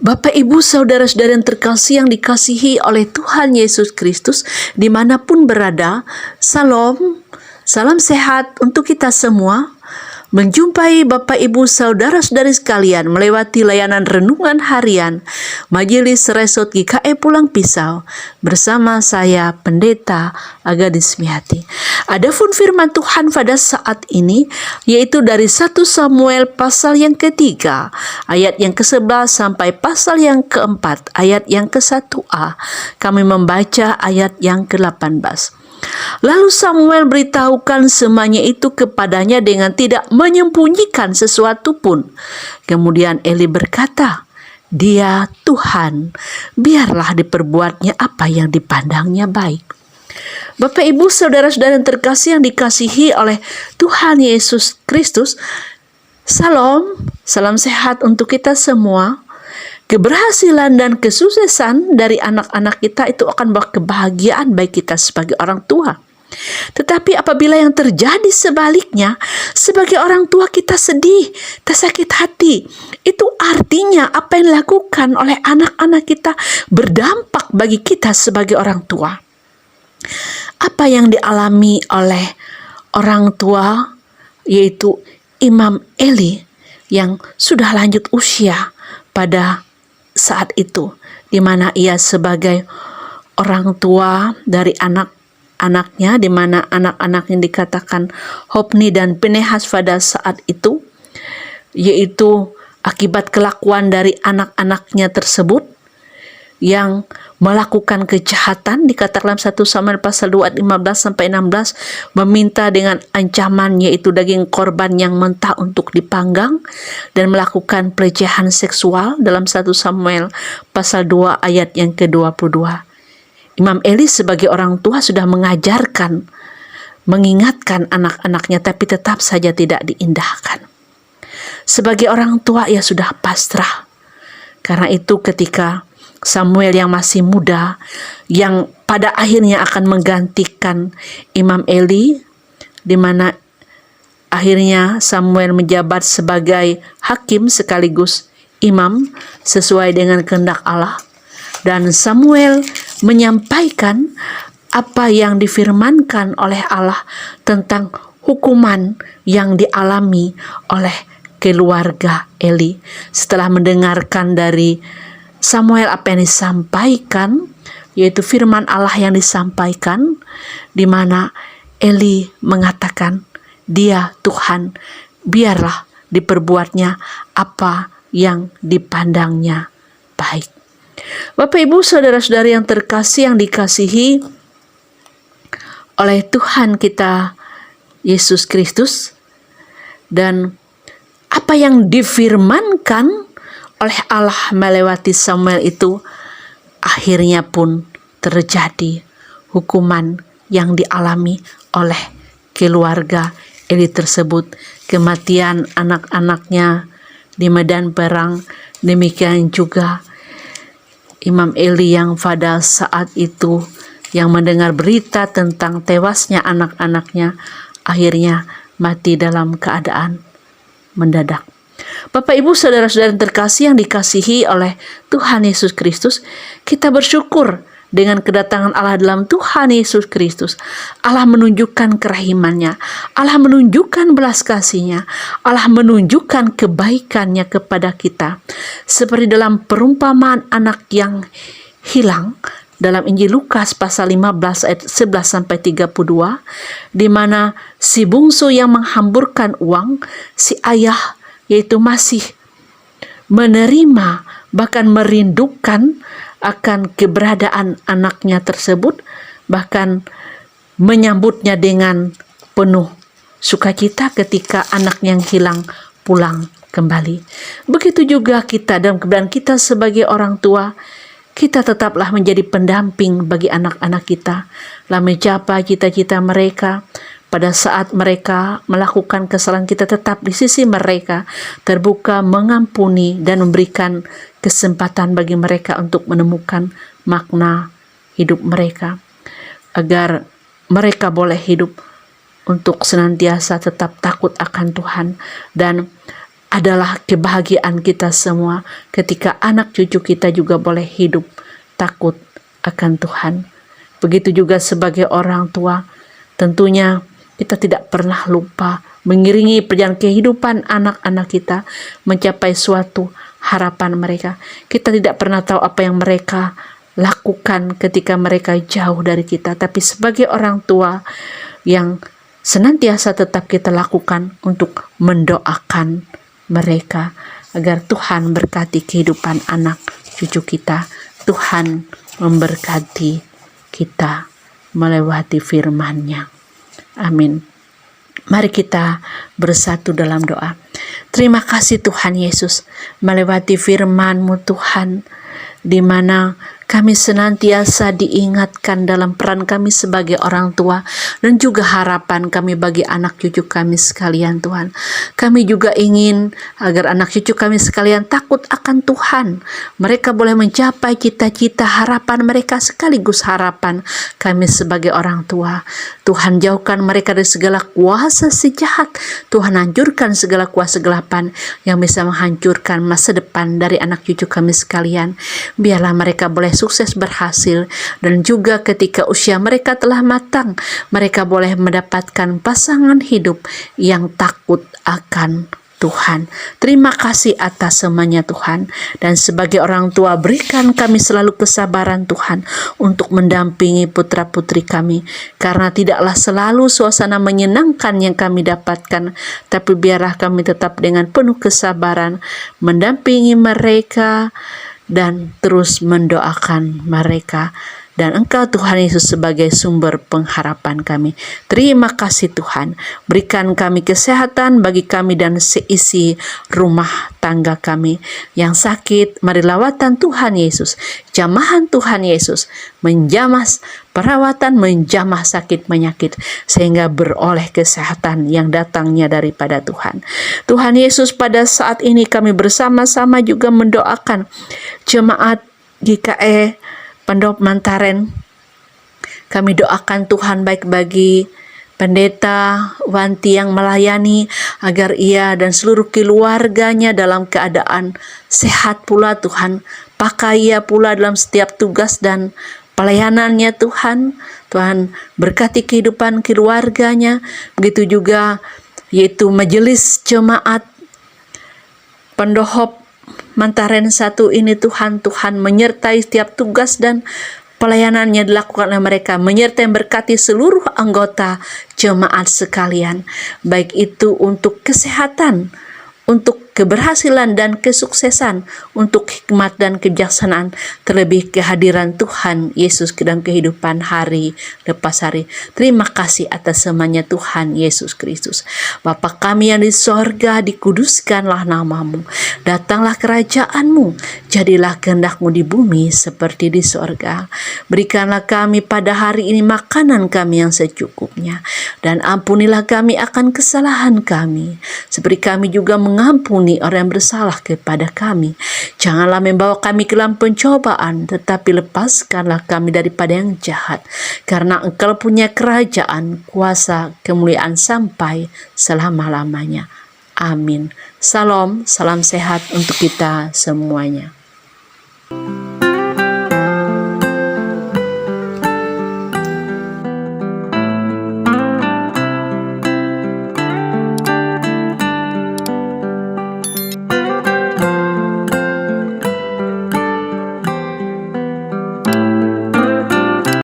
Bapak, Ibu, saudara-saudara yang terkasih yang dikasihi oleh Tuhan Yesus Kristus dimanapun berada, salam sehat untuk kita semua. Menjumpai Bapak, Ibu, saudara-saudari sekalian melewati layanan renungan harian Majelis Resort GKI Pulang Pisau bersama saya Pendeta Agadis Miati. Adapun firman Tuhan pada saat ini yaitu dari 1 Samuel pasal yang ketiga ayat yang ke-11 sampai pasal yang ke-4 ayat yang ke-1a. Kami membaca ayat yang ke-18. Lalu Samuel beritahukan semuanya itu kepadanya dengan tidak menyembunyikan sesuatu pun. Kemudian Eli berkata, "Dia Tuhan, biarlah diperbuatnya apa yang dipandangnya baik." Bapak, Ibu, saudara-saudara yang terkasih yang dikasihi oleh Tuhan Yesus Kristus, salam sehat untuk kita semua. Keberhasilan dan kesuksesan dari anak-anak kita itu akan bawa kebahagiaan bagi kita sebagai orang tua. Tetapi apabila yang terjadi sebaliknya, sebagai orang tua kita sedih, tersakit hati, itu artinya apa yang dilakukan oleh anak-anak kita berdampak bagi kita sebagai orang tua. Apa yang dialami oleh orang tua, yaitu Imam Eli yang sudah lanjut usia pada saat itu, di mana ia sebagai orang tua dari anak-anaknya, di mana anak-anak yang dikatakan Hofni dan Pinehas pada saat itu, yaitu akibat kelakuan dari anak-anaknya tersebut yang melakukan kejahatan, dikatakan dalam 1 Samuel pasal 2 ayat 15 sampai 16, meminta dengan ancaman yaitu daging korban yang mentah untuk dipanggang, dan melakukan pelecehan seksual dalam 1 Samuel pasal 2 ayat yang ke-22. Imam Eli sebagai orang tua sudah mengingatkan anak-anaknya, tapi tetap saja tidak diindahkan. Sebagai orang tua ia sudah pasrah. Karena itu ketika Samuel yang masih muda, yang pada akhirnya akan menggantikan Imam Eli, di mana akhirnya Samuel menjabat sebagai hakim sekaligus imam sesuai dengan kehendak Allah. Dan Samuel menyampaikan apa yang difirmankan oleh Allah tentang hukuman yang dialami oleh keluarga Eli. Setelah mendengarkan dari Samuel apa yang disampaikan, yaitu firman Allah yang disampaikan, di mana Eli mengatakan, "Dia Tuhan, biarlah diperbuatnya apa yang dipandangnya baik." Bapak, Ibu, saudara-saudari yang terkasih yang dikasihi oleh Tuhan kita Yesus Kristus, dan apa yang difirmankan oleh Allah melewati Samuel itu akhirnya pun terjadi hukuman yang dialami oleh keluarga Eli tersebut, kematian anak-anaknya di medan perang. Demikian juga Imam Eli yang pada saat itu yang mendengar berita tentang tewasnya anak-anaknya akhirnya mati dalam keadaan mendadak. Bapak, Ibu, saudara-saudara yang terkasih yang dikasihi oleh Tuhan Yesus Kristus, kita bersyukur dengan kedatangan Allah dalam Tuhan Yesus Kristus. Allah menunjukkan kerahimannya, Allah menunjukkan belas kasihnya, Allah menunjukkan kebaikannya kepada kita. Seperti dalam perumpamaan anak yang hilang dalam Injil Lukas pasal 15 ayat 11 sampai 32, di mana si bungsu yang menghamburkan uang, si ayah yaitu masih menerima bahkan merindukan akan keberadaan anaknya tersebut, bahkan menyambutnya dengan penuh sukacita ketika anak yang hilang pulang kembali. Begitu juga kita dalam keberadaan kita sebagai orang tua, kita tetaplah menjadi pendamping bagi anak-anak kita, lah mencapai cita-cita mereka. Pada saat mereka melakukan kesalahan, kita tetap di sisi mereka, terbuka, mengampuni, dan memberikan kesempatan bagi mereka untuk menemukan makna hidup mereka, agar mereka boleh hidup untuk senantiasa tetap takut akan Tuhan dan adalah kebahagiaan kita semua ketika anak cucu kita juga boleh hidup takut akan Tuhan. Begitu juga sebagai orang tua, tentunya kita tidak pernah lupa mengiringi perjalanan kehidupan anak-anak kita mencapai suatu harapan mereka. Kita tidak pernah tahu apa yang mereka lakukan ketika mereka jauh dari kita, tapi sebagai orang tua yang senantiasa tetap kita lakukan untuk mendoakan mereka agar Tuhan berkati kehidupan anak cucu kita. Tuhan memberkati kita melewati firman-Nya. Amin. Mari kita bersatu dalam doa. Terima kasih Tuhan Yesus, melewati firman-Mu Tuhan, di mana kami senantiasa diingatkan dalam peran kami sebagai orang tua dan juga harapan kami bagi anak cucu kami sekalian Tuhan. Kami juga ingin agar anak cucu kami sekalian takut akan Tuhan. Mereka boleh mencapai cita-cita harapan mereka sekaligus harapan kami sebagai orang tua. Tuhan jauhkan mereka dari segala kuasa si jahat. Tuhan hancurkan segala kuasa kegelapan yang bisa menghancurkan masa depan dari anak cucu kami sekalian. Biarlah mereka boleh sukses berhasil, dan juga ketika usia mereka telah matang, mereka boleh mendapatkan pasangan hidup yang takut akan Tuhan. Terima kasih atas semuanya Tuhan, dan sebagai orang tua berikan kami selalu kesabaran Tuhan untuk mendampingi putra-putri kami, karena tidaklah selalu suasana menyenangkan yang kami dapatkan, tapi biarlah kami tetap dengan penuh kesabaran mendampingi mereka dan terus mendoakan mereka. Dan Engkau Tuhan Yesus sebagai sumber pengharapan kami. Terima kasih Tuhan, berikan kami kesehatan bagi kami dan seisi rumah tangga kami. Yang sakit, mari lawatan Tuhan Yesus, jamahan Tuhan Yesus, menjamah perawatan, menjamah sakit penyakit, sehingga beroleh kesehatan yang datangnya daripada Tuhan. Tuhan Yesus, pada saat ini kami bersama-sama juga mendoakan jemaat GKE Pendop Mantaren. Kami doakan Tuhan baik bagi Pendeta Wanti yang melayani, agar ia dan seluruh keluarganya dalam keadaan sehat pula Tuhan. Pakai ia pula dalam setiap tugas dan pelayanannya Tuhan. Tuhan berkati kehidupan keluarganya. Begitu juga yaitu majelis jemaat Pendohop Mantaren 1 ini Tuhan menyertai setiap tugas dan pelayanannya dilakukan oleh mereka, menyertai berkati seluruh anggota jemaat sekalian, baik itu untuk kesehatan, untuk keberhasilan dan kesuksesan, untuk hikmat dan kebijaksanaan, terlebih kehadiran Tuhan Yesus dalam kehidupan hari lepas hari. Terima kasih atas semuanya Tuhan Yesus Kristus. Bapa kami yang di sorga, dikuduskanlah namamu, datanglah kerajaan-Mu, jadilah kehendak-Mu di bumi seperti di sorga. Berikanlah kami pada hari ini makanan kami yang secukupnya, dan ampunilah kami akan kesalahan kami, seperti kami juga mengampuni orang yang bersalah kepada kami. Janganlah membawa kami ke dalam pencobaan, tetapi lepaskanlah kami daripada yang jahat, karena Engkau punya kerajaan, kuasa, kemuliaan sampai selama-lamanya. Amin. Salam, salam sehat untuk kita semuanya.